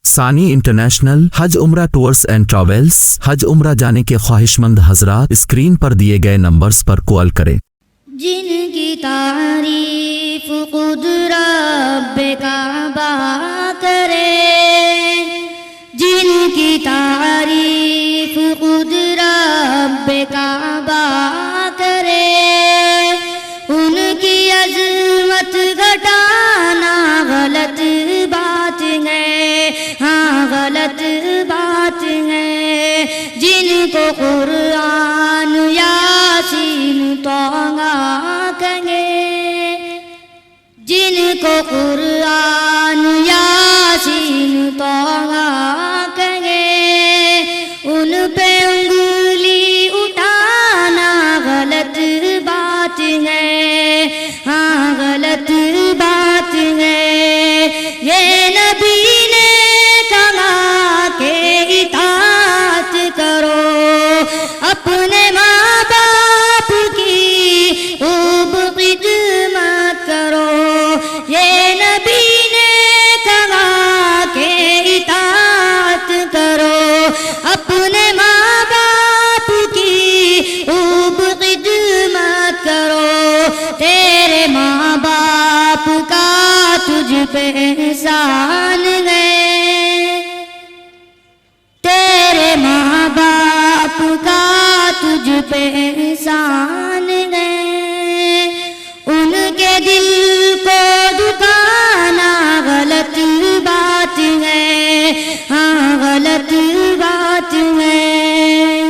ثانی انٹرنیشنل حج عمرہ tours and travels. حج عمرہ جانے کے خواہش مند حضرات اسکرین پر دیے گئے نمبرز پر کال کریں۔ جن کی تعریف خود رب کعبہ کرے، جن کی تعریف خود رب کعبہ کرے، ان کی عظمت گھٹانا غلط بات ہے، ہاں غلط بات ہے۔ جن کو قرآن یاسین طٰہٰ کہیں، جن کو قرآن یاسین طٰہٰ کہیں، ان پہ انگلی اٹھانا غلط بات ہے، ہاں غلط بات ہے۔ یہ نبی نے کہا کہ اطاعت کرو، اپنے ماں باپ کی خوب خدمت کرو۔ یہ نبی نے کہا کہ اطاعت کرو، اپنے ماں باپ کی خوب خدمت کرو۔ تیرے ماں باپ کا تجھ پہ احسان ہے، تیرے ماں باپ کا تجھ پہ احسان ہے۔ ان کے دل کو دکھانا غلط بات ہے، ہاں غلط بات ہے۔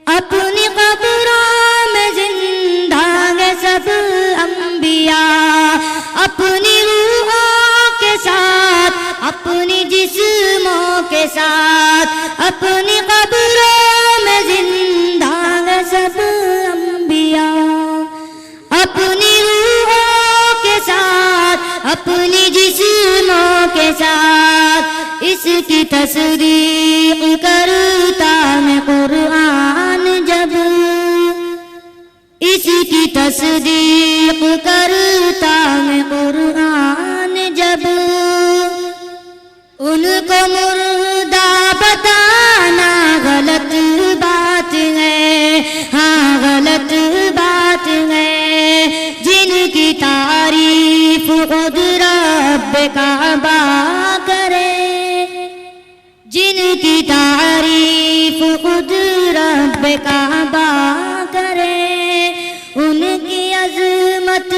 اپنی قبروں میں زندہ ہے سب انبیاء، اپنی روحوں کے ساتھ، اپنی جسموں کے ساتھ، اپنی قبروں میں زندہ ہے سب انبیاء، اپنی روحوں کے ساتھ، اپنی جسموں کے ساتھ۔ اس کی تصدیق کرتا میں قرآن جب، اس کی تصدیق کرتا میں قرآن جب، ان کو مردہ بتانا غلط بات ہے، ہاں غلط بات ہے۔ جن کی تعریف خود رب کعبہ کرے، جن کی تعریف خود رب کعبہ کرے، ان کی عظمت